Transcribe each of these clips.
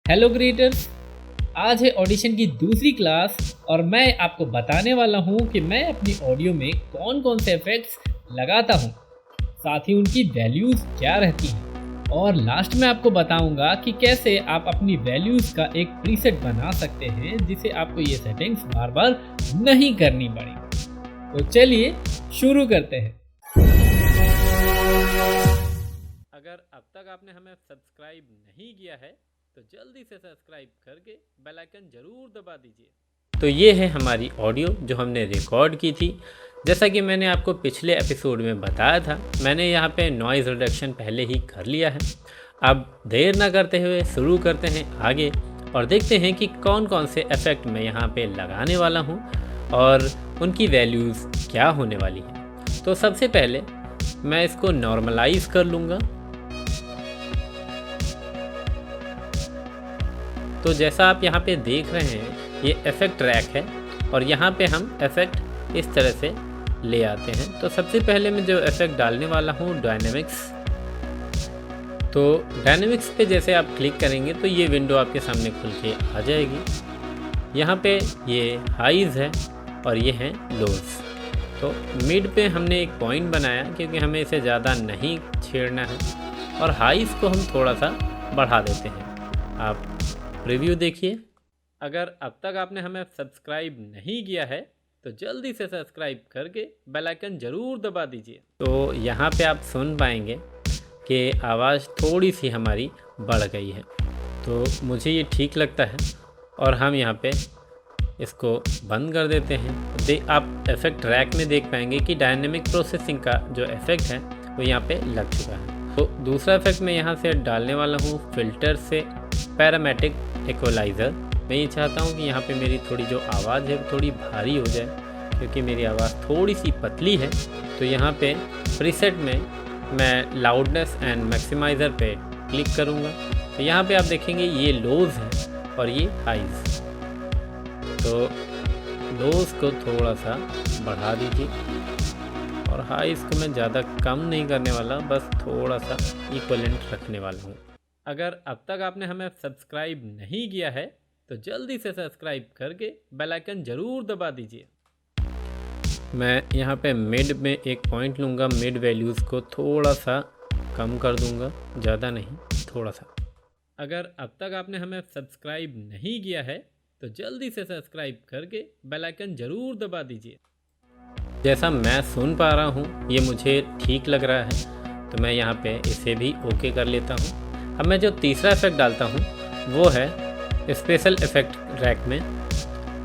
Hello creators. आज है audition की दूसरी क्लास और मैं आपको बताने वाला हूँ कि मैं अपनी ऑडियो में कौन कौन से इफेक्ट्स लगाता हूँ, साथ ही उनकी वैल्यूज़ क्या रहती हैं और लास्ट में आपको बताऊँगा कि कैसे आप अपनी वैल्यूज़ का एक प्रीसेट बना सकते हैं जिसे आपको ये सेटिंग्स बार बार नहीं करनी पड़ेगी। तो चलिए शुरू करते हैं। अगर अब तक आपने हमें सब्सक्राइब नहीं किया है तो जल्दी से सब्सक्राइब करके बेल आइकन ज़रूर दबा दीजिए। तो ये है हमारी ऑडियो जो हमने रिकॉर्ड की थी। जैसा कि मैंने आपको पिछले एपिसोड में बताया था, मैंने यहाँ पे नॉइज़ रिडक्शन पहले ही कर लिया है। अब देर ना करते हुए शुरू करते हैं आगे और देखते हैं कि कौन कौन से इफ़ेक्ट मैं यहाँ पे लगाने वाला हूँ और उनकी वैल्यूज़ क्या होने वाली हैं। तो सबसे पहले मैं इसको नॉर्मलाइज़ कर लूँगा। तो जैसा आप यहाँ पे देख रहे हैं ये इफ़ेक्ट ट्रैक है और यहाँ पे हम इफ़ेक्ट इस तरह से ले आते हैं। तो सबसे पहले मैं जो इफ़ेक्ट डालने वाला हूँ डायनेमिक्स। तो डायनेमिक्स पे जैसे आप क्लिक करेंगे तो ये विंडो आपके सामने खुल के आ जाएगी। यहाँ पे ये हाइज़ है और ये हैं लोज़। तो मिड पे हमने एक पॉइंट बनाया क्योंकि हमें इसे ज़्यादा नहीं छेड़ना है और हाइज़ को हम थोड़ा सा बढ़ा देते हैं। आप रिव्यू देखिए। अगर अब तक आपने हमें सब्सक्राइब नहीं किया है तो जल्दी से सब्सक्राइब करके बेल आइकन ज़रूर दबा दीजिए। तो यहाँ पे आप सुन पाएंगे कि आवाज़ थोड़ी सी हमारी बढ़ गई है, तो मुझे ये ठीक लगता है और हम यहाँ पे इसको बंद कर देते हैं। आप इफ़ेक्ट ट्रैक में देख पाएंगे कि डायनेमिक प्रोसेसिंग का जो इफ़ेक्ट है वो यहाँ पे लग चुका है। तो दूसरा इफ़ेक्ट मैं यहाँ से डालने वाला हूँ फिल्टर से पैरामेट्रिक इक्वलाइज़र। मैं ये चाहता हूँ कि यहाँ पे मेरी थोड़ी जो आवाज़ है थोड़ी भारी हो जाए क्योंकि मेरी आवाज़ थोड़ी सी पतली है। तो यहाँ पे प्रीसेट में मैं लाउडनेस एंड मैक्सिमाइज़र पे क्लिक करूँगा। तो यहाँ पे आप देखेंगे ये लोज़ है और ये हाइज़। तो लोज़ को थोड़ा सा बढ़ा दीजिए और हाइज़ को मैं ज़्यादा कम नहीं करने वाला, बस थोड़ा सा इक्वलेंट रखने वाला हूँ। अगर अब तक आपने हमें सब्सक्राइब नहीं किया है तो जल्दी से सब्सक्राइब करके बेल आइकन ज़रूर दबा दीजिए। मैं यहाँ पे मिड में एक पॉइंट लूँगा, मिड वैल्यूज़ को थोड़ा सा कम कर दूँगा, ज़्यादा नहीं, थोड़ा सा। अगर अब तक आपने हमें सब्सक्राइब नहीं किया है तो जल्दी से सब्सक्राइब करके बेल आइकन ज़रूर दबा दीजिए। जैसा मैं सुन पा रहा हूँ ये मुझे ठीक लग रहा है तो मैं यहाँ पे इसे भी ओके कर लेता हूँ। अब मैं जो तीसरा इफ़ेक्ट डालता हूँ वो है स्पेशल इफ़ेक्ट ट्रैक में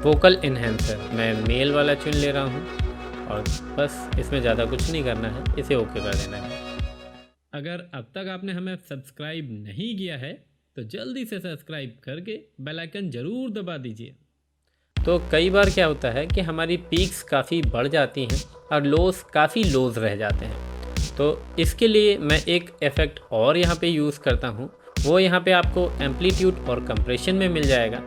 वोकल इन्हेंसर। मैं मेल वाला चुन ले रहा हूँ और बस इसमें ज़्यादा कुछ नहीं करना है, इसे ओके कर देना है। अगर अब तक आपने हमें सब्सक्राइब नहीं किया है तो जल्दी से सब्सक्राइब करके बेल आइकन ज़रूर दबा दीजिए। तो कई बार क्या होता है कि हमारी पीक्स काफ़ी बढ़ जाती हैं और लोज़ काफ़ी लोज़ रह जाते हैं। तो इसके लिए मैं एक इफ़ेक्ट और यहाँ पे यूज़ करता हूँ, वो यहाँ पे आपको एम्पलीट्यूड और कंप्रेशन में मिल जाएगा,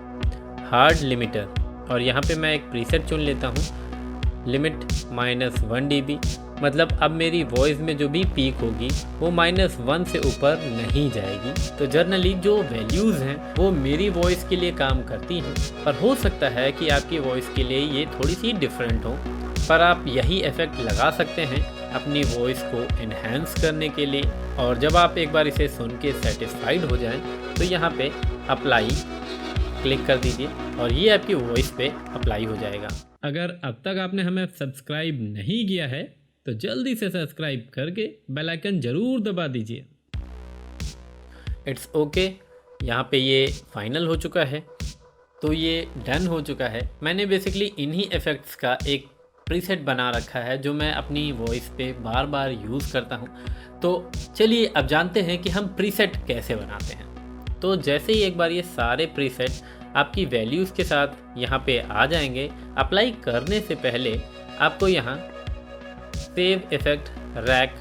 हार्ड लिमिटर। और यहाँ पे मैं एक प्रीसेट चुन लेता हूँ लिमिट -1 dB। मतलब अब मेरी वॉइस में जो भी पीक होगी वो -1 से ऊपर नहीं जाएगी। तो जनरली जो वैल्यूज़ हैं वो मेरी वॉइस के लिए काम करती हैं, पर हो सकता है कि आपकी वॉइस के लिए ये थोड़ी सी डिफरेंट हो। पर आप यही इफ़ेक्ट लगा सकते हैं अपनी वॉइस को इन्हेंस करने के लिए। और जब आप एक बार इसे सुन के सेटिस्फाइड हो जाएं तो यहाँ पे अप्लाई क्लिक कर दीजिए और ये आपकी वॉइस पे अप्लाई हो जाएगा। अगर अब तक आपने हमें सब्सक्राइब नहीं किया है तो जल्दी से सब्सक्राइब करके बेल आइकन ज़रूर दबा दीजिए। इट्स ओके, यहाँ पे ये फाइनल हो चुका है। तो ये डन हो चुका है। मैंने बेसिकली इन्हीं इफ़ेक्ट्स का एक प्रीसेट बना रखा है जो मैं अपनी वॉइस पे बार बार यूज़ करता हूँ। तो चलिए अब जानते हैं कि हम प्रीसेट कैसे बनाते हैं। तो जैसे ही एक बार ये सारे प्रीसेट आपकी वैल्यूज़ के साथ यहाँ पे आ जाएंगे, अप्लाई करने से पहले आपको यहाँ save effect rack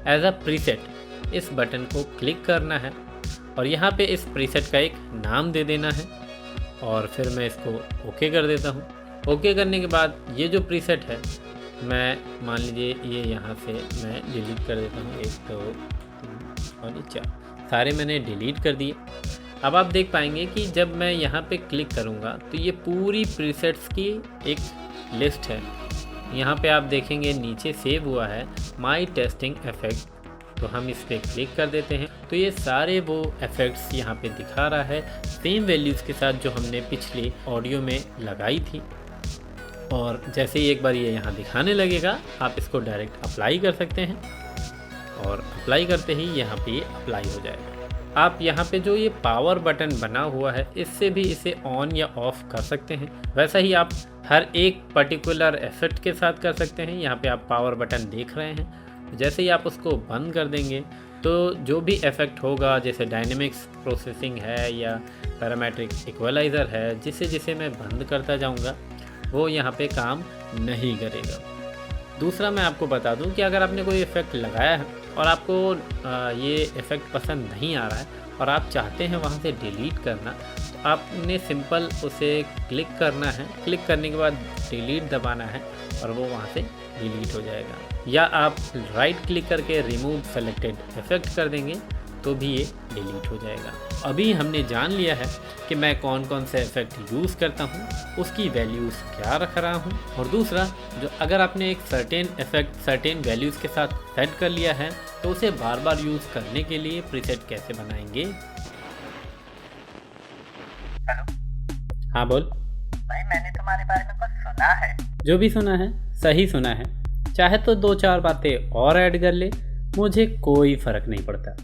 as a preset इस बटन को क्लिक करना है और यहाँ पे इस प्रीसेट का एक नाम दे देना है और फिर मैं इसको ओके कर देता हूँ। ओके करने के बाद ये जो प्रीसेट है, मैं मान लीजिए ये यहाँ से मैं डिलीट कर देता हूँ। 1 2 3 और 4 सारे मैंने डिलीट कर दिए। अब आप देख पाएंगे कि जब मैं यहाँ पे क्लिक करूँगा तो ये पूरी प्रीसेट्स की एक लिस्ट है। यहाँ पे आप देखेंगे नीचे सेव हुआ है माई टेस्टिंग इफेक्ट, तो हम इस पर क्लिक कर देते हैं तो ये सारे वो इफ़ेक्ट्स यहाँ पे दिखा रहा है सेम वैल्यूज़ के साथ जो हमने पिछले ऑडियो में लगाई थी। और जैसे ही एक बार ये यहाँ दिखाने लगेगा आप इसको डायरेक्ट अप्लाई कर सकते हैं और अप्लाई करते ही यहाँ पे ये अप्लाई हो जाएगा। आप यहाँ पे जो ये पावर बटन बना हुआ है इससे भी इसे ऑन या ऑफ़ कर सकते हैं। वैसा ही आप हर एक पर्टिकुलर इफेक्ट के साथ कर सकते हैं। यहाँ पे आप पावर बटन देख रहे हैं, जैसे ही आप उसको बंद कर देंगे तो जो भी इफेक्ट होगा, जैसे डायनेमिक्स प्रोसेसिंग है या पैरामेट्रिक इक्वलाइज़र है, जिसे जिसे मैं बंद करता जाऊँगा वो यहाँ पे काम नहीं करेगा। दूसरा मैं आपको बता दूं कि अगर आपने कोई इफ़ेक्ट लगाया है और आपको ये इफ़ेक्ट पसंद नहीं आ रहा है और आप चाहते हैं वहाँ से डिलीट करना, तो आपने सिंपल उसे क्लिक करना है। क्लिक करने के बाद डिलीट दबाना है और वो वहाँ से डिलीट हो जाएगा। या आप राइट क्लिक करके रिमूव सेलेक्टेड इफ़ेक्ट कर देंगे तो भी ये डिलीट हो जाएगा। अभी हमने जान लिया है कि मैं कौन कौन से इफ़ेक्ट यूज़ करता हूँ, उसकी वैल्यूज़ क्या रख रहा हूँ। और दूसरा, जो अगर आपने एक सर्टेन इफ़ेक्ट सर्टेन वैल्यूज़ के साथ सेट कर लिया है तो उसे बार बार यूज़ करने के लिए प्रीसेट कैसे बनाएंगे। हेलो हाँ बोल भाई, मैंने तुम्हारे बारे में कुछ सुना है। जो भी सुना है सही सुना है, चाहे तो 2-4 बातें और ऐड कर ले, मुझे कोई फ़र्क नहीं पड़ता।